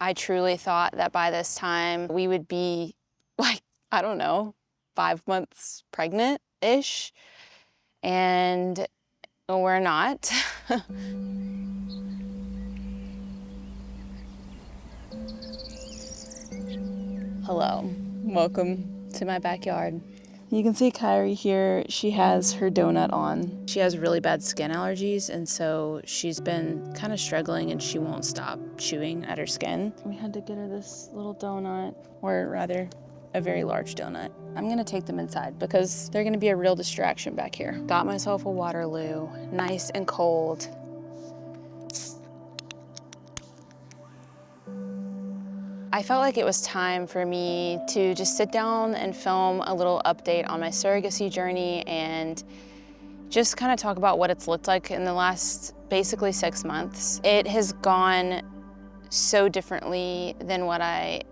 I truly thought that by this time we would be like, I don't know, 5 months pregnant-ish, and we're not. Hello, welcome to my backyard. You can see Kyrie here, she has her donut on. She has really bad skin allergies, and so she's been kind of struggling and she won't stop chewing at her skin. We had to get her this little donut, or rather, a very large donut. I'm gonna take them inside because they're gonna be a real distraction back here. Got myself a Waterloo, nice and cold. I felt like it was time for me to just sit down and film a little update on my surrogacy journey and just kind of talk about what it's looked like in the last basically 6 months. It has gone so differently than what I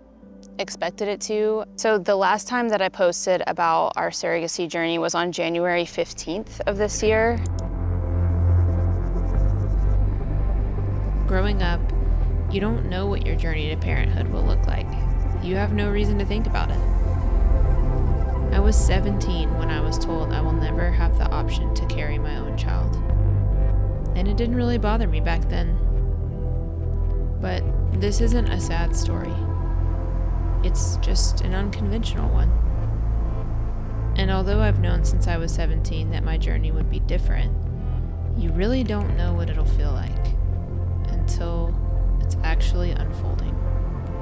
expected it to. So the last time that I posted about our surrogacy journey was on January 15th of this year. Growing up, you don't know what your journey to parenthood will look like. You have no reason to think about it. I was 17 when I was told I will never have the option to carry my own child. And it didn't really bother me back then. But this isn't a sad story. It's just an unconventional one. And although I've known since I was 17 that my journey would be different, you really don't know what it'll feel like until it's actually unfolding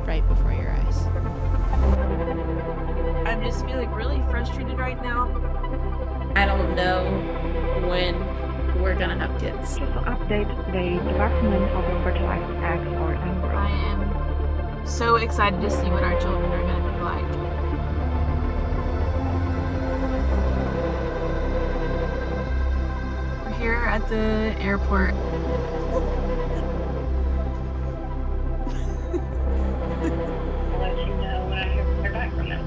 right before your eyes. I'm just feeling really frustrated right now. I don't know when we're gonna have kids. Just to update the development of a fertilized egg or embryo. I am so excited to see what our children are going to be like. We're here at the airport. I'll let you know when I hear back from them.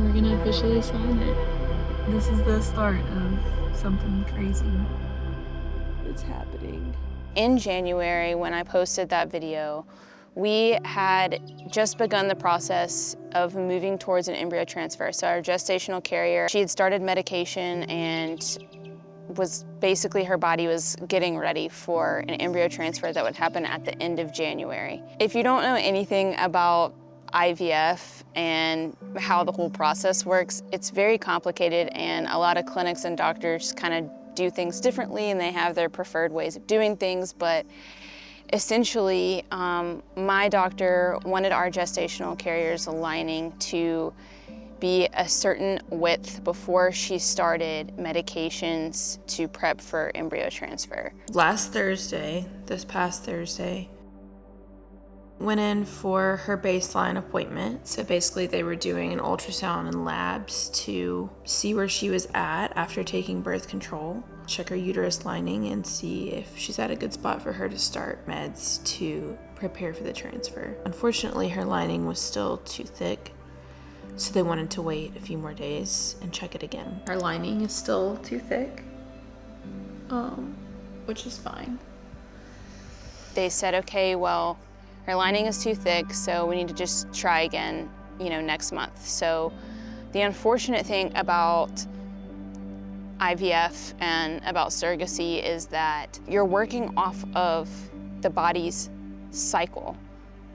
We're going to officially sign it. This is the start of something crazy. It's happening. In January, when I posted that video, we had just begun the process of moving towards an embryo transfer. So our gestational carrier, she had started medication and was basically, her body was getting ready for an embryo transfer that would happen at the end of January. If you don't know anything about IVF and how the whole process works, it's very complicated, and a lot of clinics and doctors kind of do things differently, and they have their preferred ways of doing things. But essentially, my doctor wanted our gestational carrier's lining to be a certain width before she started medications to prep for embryo transfer. This past Thursday, went in for her baseline appointment. So basically they were doing an ultrasound and labs to see where she was at after taking birth control, check her uterus lining and see if she's at a good spot for her to start meds to prepare for the transfer. Unfortunately, her lining was still too thick, so they wanted to wait a few more days and check it again. Her lining is still too thick, which is fine. They said, okay, well, her lining is too thick, so we need to just try again, next month. So the unfortunate thing about IVF and about surrogacy is that you're working off of the body's cycle.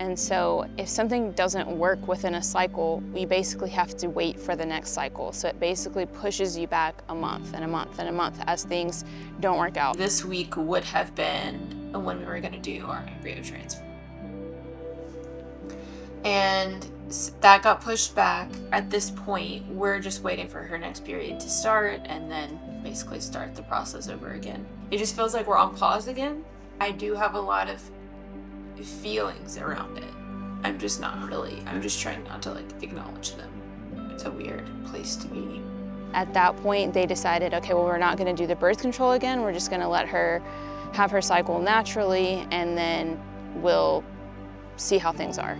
And so if something doesn't work within a cycle, we basically have to wait for the next cycle. So it basically pushes you back a month and a month and a month as things don't work out. This week would have been when we were gonna do our embryo transfer. And that got pushed back. At this point, we're just waiting for her next period to start and then basically start the process over again. It just feels like we're on pause again. I do have a lot of feelings around it. I'm just trying not to acknowledge them. It's a weird place to be. At that point, they decided, okay, well, we're not gonna do the birth control again. We're just gonna let her have her cycle naturally, and then we'll see how things are.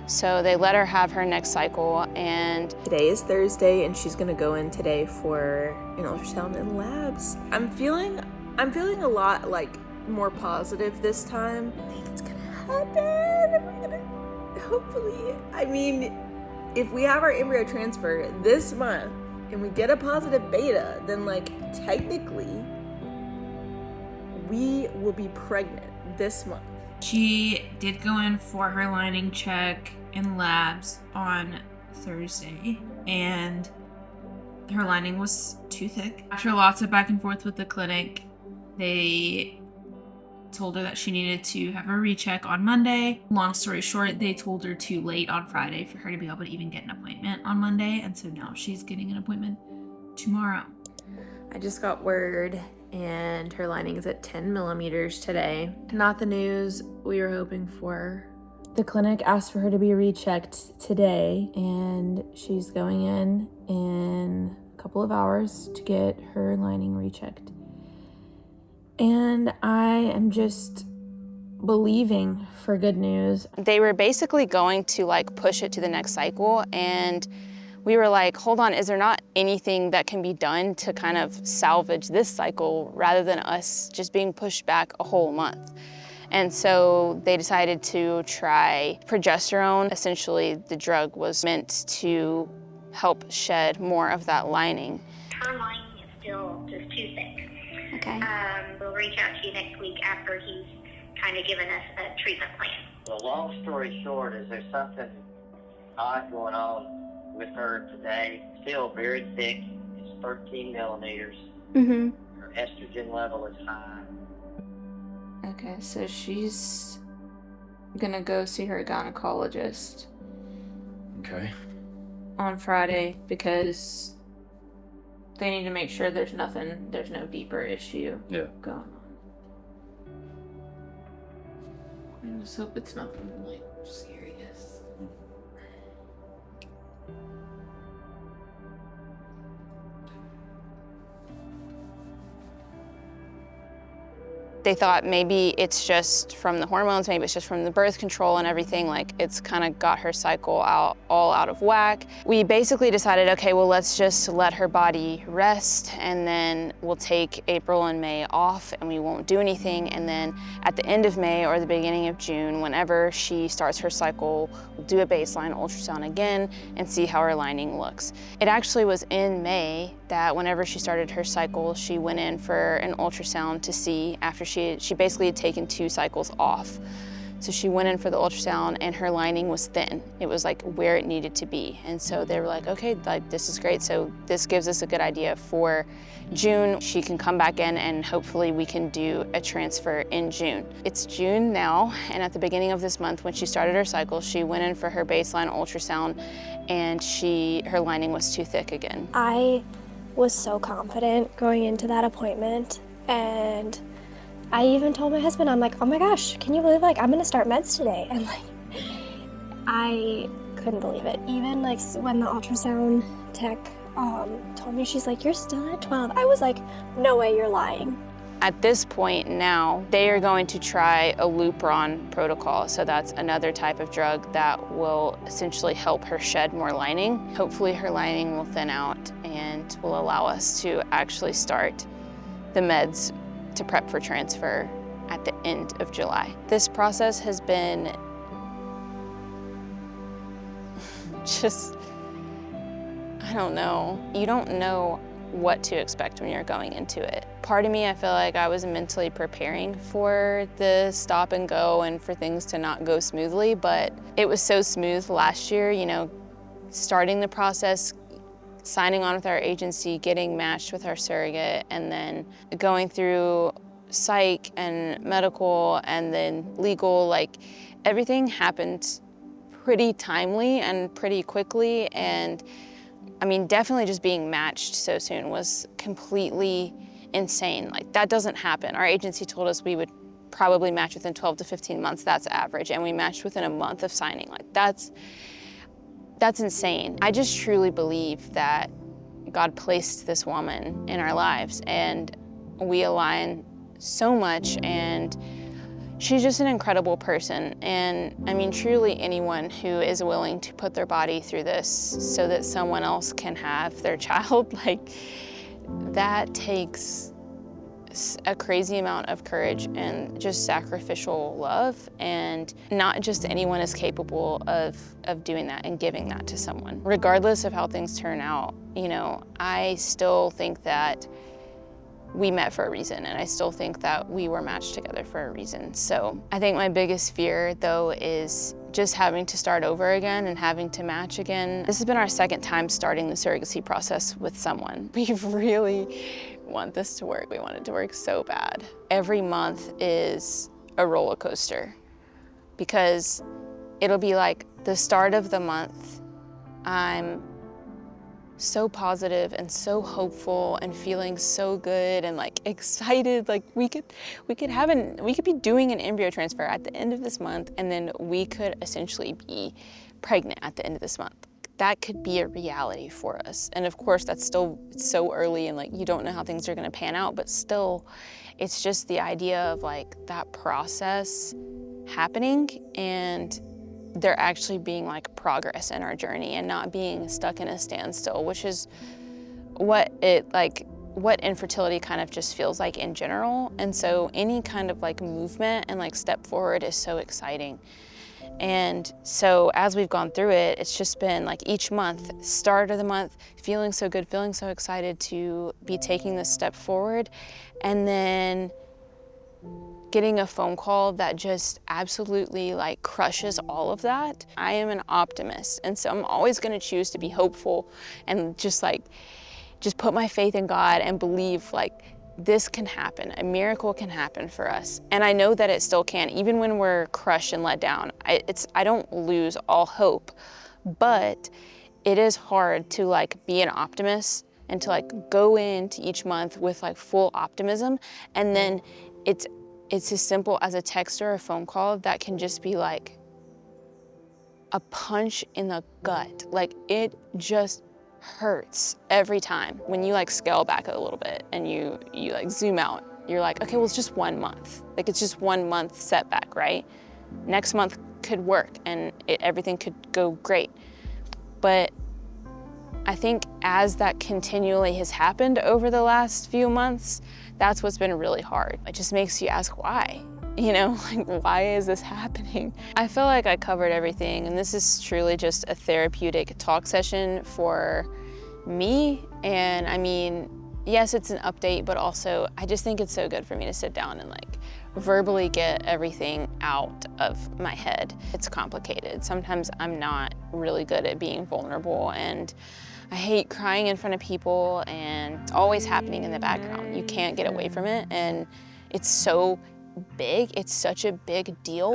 So they let her have her next cycle, and today is Thursday, and she's gonna go in today for an ultrasound and labs. I'm feeling a lot more positive this time. I think it's gonna happen. happen. Hopefully, I mean, if we have our embryo transfer this month and we get a positive beta, then like technically we will be pregnant this month. She did go in for her lining check and labs on Thursday, and her lining was too thick. After lots of back and forth with the clinic, they told her that she needed to have a recheck on Monday. Long story short, they told her too late on Friday for her to be able to even get an appointment on Monday, and so now she's getting an appointment tomorrow. I just got word, and her lining is at 10 millimeters today. Not the news we were hoping for. The clinic asked for her to be rechecked today, and she's going in a couple of hours to get her lining rechecked. And I am just believing for good news. They were basically going to like push it to the next cycle, and we were like, hold on, is there not anything that can be done to kind of salvage this cycle rather than us just being pushed back a whole month? And so they decided to try progesterone. Essentially, the drug was meant to help shed more of that lining. Her lining is still just too thick. Okay. We'll reach out to you next week after he's kind of given us a treatment plan. The long story short is there's something odd going on with her today. Still very thick. It's 13 millimeters. Mm-hmm. Her estrogen level is high. Okay, so she's gonna go see her gynecologist Okay. on Friday because they need to make sure there's no deeper issue Yeah. going on. I just hope it's nothing like serious. They thought maybe it's just from the hormones, maybe it's just from the birth control and everything, like it's kind of got her cycle all out of whack. We basically decided, okay, well, let's just let her body rest, and then we'll take April and May off and we won't do anything. And then at the end of May or the beginning of June, whenever she starts her cycle, we'll do a baseline ultrasound again and see how her lining looks. It actually was in May that whenever she started her cycle, she went in for an ultrasound to see after she basically had taken 2 cycles off. So she went in for the ultrasound and her lining was thin. It was like where it needed to be. And so they were like, okay, like this is great. So this gives us a good idea for June. She can come back in and hopefully we can do a transfer in June. It's June now, and at the beginning of this month when she started her cycle, she went in for her baseline ultrasound and her lining was too thick again. I was so confident going into that appointment, and I even told my husband, I'm like, oh my gosh, can you believe like I'm gonna start meds today? And like, I couldn't believe it. Even like when the ultrasound tech told me, she's like, you're still at 12. I was like, no way, you're lying. At this point now, they are going to try a Lupron protocol. So that's another type of drug that will essentially help her shed more lining. Hopefully her lining will thin out and will allow us to actually start the meds to prep for transfer at the end of July. This process has been just, I don't know. You don't know what to expect when you're going into it. Part of me, I feel like I was mentally preparing for the stop and go and for things to not go smoothly, but it was so smooth last year, you know, starting the process, signing on with our agency, getting matched with our surrogate, and then going through psych and medical and then legal, like everything happened pretty timely and pretty quickly. And I mean, definitely just being matched so soon was completely insane. Like that doesn't happen. Our agency told us we would probably match within 12 to 15 months, that's average. And we matched within a month of signing. Like that's insane. I just truly believe that God placed this woman in our lives and we align so much, and she's just an incredible person. And I mean, truly anyone who is willing to put their body through this so that someone else can have their child, like that takes a crazy amount of courage and just sacrificial love, and not just anyone is capable of doing that and giving that to someone. Regardless of how things turn out, you know, I still think that we met for a reason, and I still think that we were matched together for a reason. So I think my biggest fear, though, is just having to start over again and having to match again. This has been our second time starting the surrogacy process with someone. We really want this to work. We want it to work so bad. Every month is a roller coaster, because it'll be like the start of the month, I'm so positive and so hopeful and feeling so good and like excited, like we could be doing an embryo transfer at the end of this month, and then we could essentially be pregnant at the end of this month. That could be a reality for us. And of course that's still so early, and like you don't know how things are going to pan out, but still it's just the idea of like that process happening and there actually being like progress in our journey and not being stuck in a standstill, which is what infertility kind of just feels like in general. And so any kind of like movement and like step forward is so exciting. And so as we've gone through it, it's just been like each month, start of the month, feeling so good, feeling so excited to be taking this step forward, and then getting a phone call that just absolutely like crushes all of that. I am an optimist, and so I'm always going to choose to be hopeful and just put my faith in God and believe like this can happen. A miracle can happen for us. And I know that it still can, even when we're crushed and let down. I don't lose all hope, but it is hard to like be an optimist and to like go into each month with like full optimism, and then it's as simple as a text or a phone call that can just be like a punch in the gut. Like it just hurts every time. When you like scale back a little bit and you like zoom out, you're like, okay, well it's just 1 month. Like it's just 1 month setback, right? Next month could work and everything could go great. But I think as that continually has happened over the last few months, that's what's been really hard. It just makes you ask why, you know, like why is this happening? I feel like I covered everything, and this is truly just a therapeutic talk session for me. And I mean, yes, it's an update, but also I just think it's so good for me to sit down and like verbally get everything out of my head. It's complicated. Sometimes I'm not really good at being vulnerable, and I hate crying in front of people, and it's always happening in the background. You can't get away from it, and it's so big. It's such a big deal,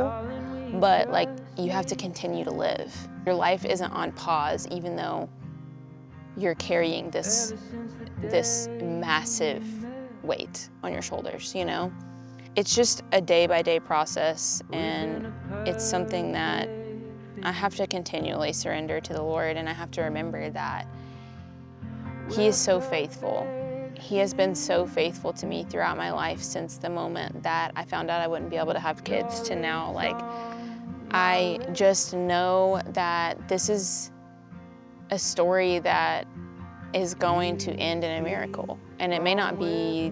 but like you have to continue to live. Your life isn't on pause, even though you're carrying this massive weight on your shoulders, you know? It's just a day-by-day process, and it's something that I have to continually surrender to the Lord, and I have to remember that He is so faithful. He has been so faithful to me throughout my life, since the moment that I found out I wouldn't be able to have kids to now. Like, I just know that this is a story that is going to end in a miracle, and it may not be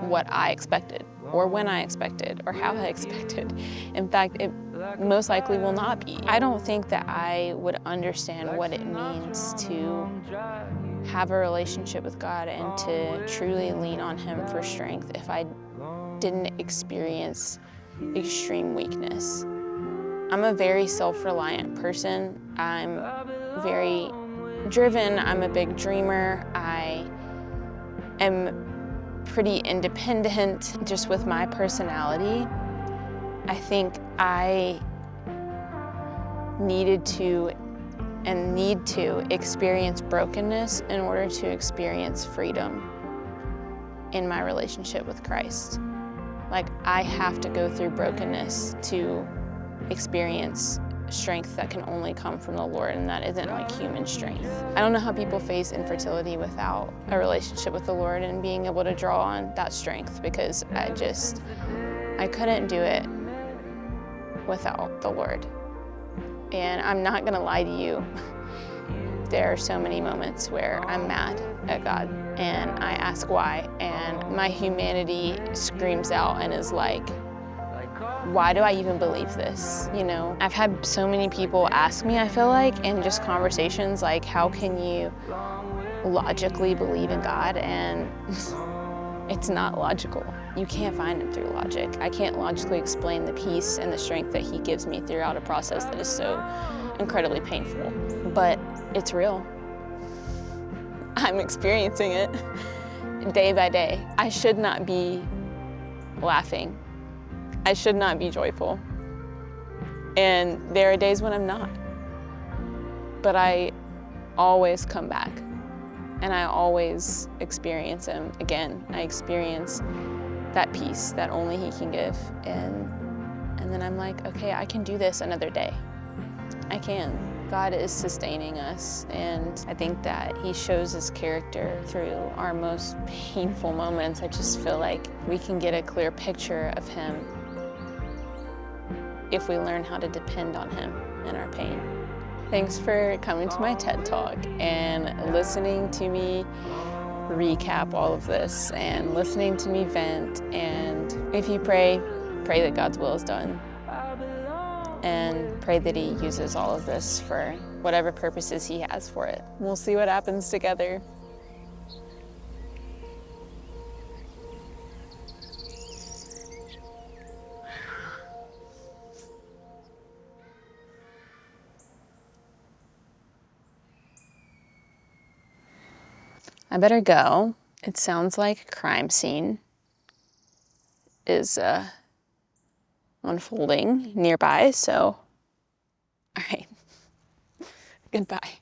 what I expected, or when I expected, or how I expected. In fact, it most likely will not be. I don't think that I would understand what it means to have a relationship with God and to truly lean on Him for strength if I didn't experience extreme weakness. I'm a very self-reliant person. I'm very driven. I'm a big dreamer. I am pretty independent just with my personality. I think I needed to and need to experience brokenness in order to experience freedom in my relationship with Christ. Like, I have to go through brokenness to experience strength that can only come from the Lord, and that isn't like human strength. I don't know how people face infertility without a relationship with the Lord and being able to draw on that strength, because I couldn't do it without the Lord. And I'm not gonna lie to you, there are so many moments where I'm mad at God and I ask why, and my humanity screams out and is like, why do I even believe this? You know, I've had so many people ask me, I feel like, in just conversations, like, how can you logically believe in God? And it's not logical. You can't find him through logic. I can't logically explain the peace and the strength that he gives me throughout a process that is so incredibly painful. But it's real. I'm experiencing it day by day. I should not be laughing. I should not be joyful. And there are days when I'm not. But I always come back. And I always experience him again. I experience that peace that only he can give. And then I'm like, okay, I can do this another day. I can. God is sustaining us, and I think that he shows his character through our most painful moments. I just feel like we can get a clear picture of him if we learn how to depend on him in our pain. Thanks for coming to my TED Talk and listening to me recap all of this and listening to me vent. And if you pray that God's will is done. And pray that he uses all of this for whatever purposes he has for it. We'll see what happens together. I better go. It sounds like a crime scene is unfolding nearby, so all right, goodbye.